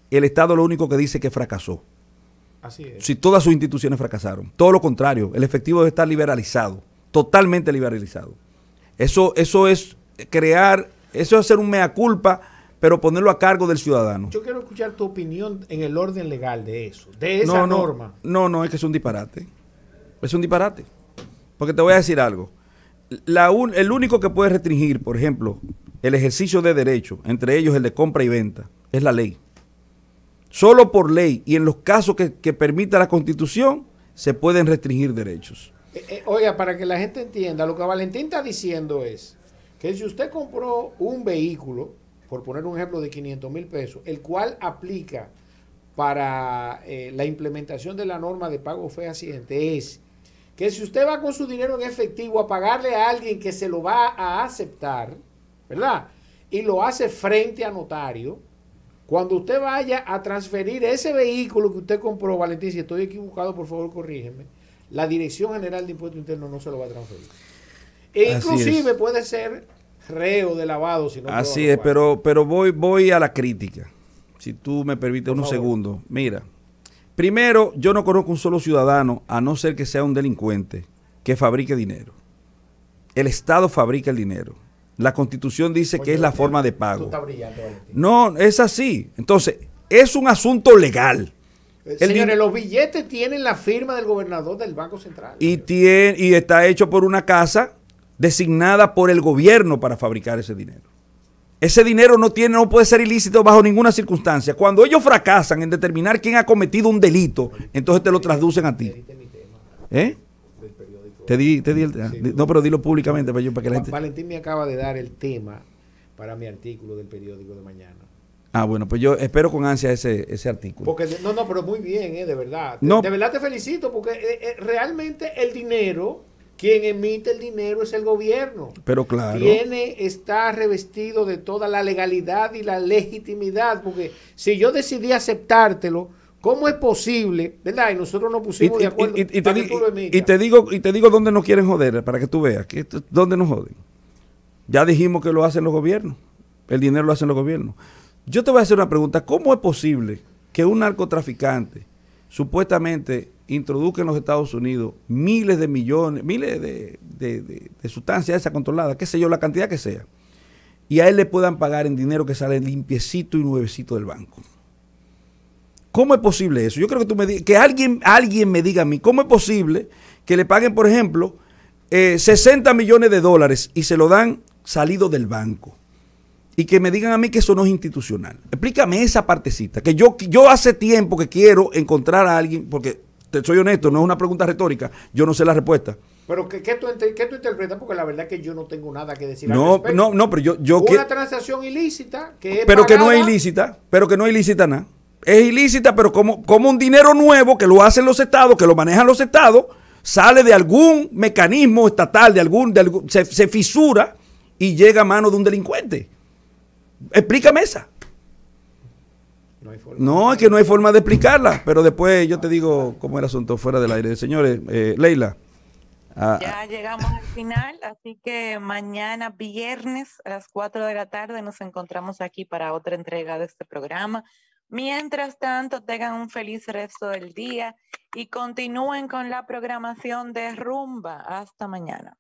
S6: el Estado lo único que dice es que fracasó.
S2: Así es.
S6: Si todas sus instituciones fracasaron. Todo lo contrario, el efectivo debe estar liberalizado, totalmente liberalizado. Eso es crear, eso es hacer un mea culpa, pero ponerlo a cargo del ciudadano.
S2: Yo quiero escuchar tu opinión en el orden legal de eso, de esa norma.
S6: No, es que es un disparate. Es un disparate. Porque te voy a decir algo. El único que puede restringir, por ejemplo, el ejercicio de derechos, entre ellos el de compra y venta, es la ley. Solo por ley y en los casos que permita la Constitución, se pueden restringir derechos.
S2: Oiga, para que la gente entienda, lo que Valentín está diciendo es que si usted compró un vehículo, por poner un ejemplo de 500,000 pesos, el cual aplica para la implementación de la norma de pago fehaciente, es que si usted va con su dinero en efectivo a pagarle a alguien que se lo va a aceptar, ¿verdad? Y lo hace frente a notario, cuando usted vaya a transferir ese vehículo que usted compró, Valentín, si estoy equivocado, por favor, corrígeme, la Dirección General de Impuestos Internos no se lo va a transferir. E inclusive puede ser reo de lavado. Si no
S6: así es, pero voy a la crítica. Si tú me permites unos segundos. Mira, primero, yo no conozco un solo ciudadano, a no ser que sea un delincuente, que fabrique dinero. El Estado fabrica el dinero. La Constitución dice que es la forma de pago.
S2: Tú estás brillante, Valentín.
S6: No, es así. Entonces, es un asunto legal.
S2: Señores, los billetes tienen la firma del gobernador del Banco Central.
S6: Y está hecho por una casa designada por el gobierno para fabricar ese dinero. Ese dinero no puede ser ilícito bajo ninguna circunstancia. Cuando ellos fracasan en determinar quién ha cometido un delito, entonces te lo traducen a ti. ¿Eh? Te di el, no, pero dilo públicamente para que la gente...
S2: Valentín me acaba de dar el tema para mi artículo del periódico de mañana.
S6: Ah, bueno, pues yo espero con ansia ese artículo.
S2: Porque pero muy bien, de verdad.
S6: No.
S2: De verdad te felicito, porque realmente el dinero, quien emite el dinero es el gobierno.
S6: Pero claro.
S2: Está revestido de toda la legalidad y la legitimidad, porque si yo decidí aceptártelo, ¿cómo es posible, verdad? Y nosotros nos pusimos de acuerdo para que tú lo emitas.
S6: Y te digo dónde nos quieren joder, para que tú veas, dónde nos joden. Ya dijimos que lo hacen los gobiernos. El dinero lo hacen los gobiernos. Yo te voy a hacer una pregunta. ¿Cómo es posible que un narcotraficante supuestamente introduzca en los Estados Unidos miles de millones, miles de sustancias esas controladas, qué sé yo, la cantidad que sea, y a él le puedan pagar en dinero que sale limpiecito y nuevecito del banco? ¿Cómo es posible eso? Yo creo que tú me digas, que alguien me diga a mí, ¿cómo es posible que le paguen, por ejemplo, 60 millones de dólares y se lo dan salido del banco? Y que me digan a mí que eso no es institucional. Explícame esa partecita, que yo hace tiempo que quiero encontrar a alguien, porque te soy honesto, no es una pregunta retórica, yo no sé la respuesta.
S2: Pero ¿qué tú interpretas? Porque la verdad es que yo no tengo nada que decir
S6: no,
S2: al respecto.
S6: No, pero yo
S2: una transacción ilícita que es
S6: pero
S2: pagada,
S6: que no es ilícita nada. Es ilícita, pero como un dinero nuevo que lo hacen los estados, que lo manejan los estados, sale de algún mecanismo estatal, se fisura y llega a manos de un delincuente. Explícame esa. No, es que no hay forma de explicarla, pero después yo te digo cómo es el asunto fuera del aire. Señores, Leila.
S1: Ya llegamos al final, así que mañana viernes a las 4 de la tarde nos encontramos aquí para otra entrega de este programa. Mientras tanto, tengan un feliz resto del día y continúen con la programación de Rumba. Hasta mañana.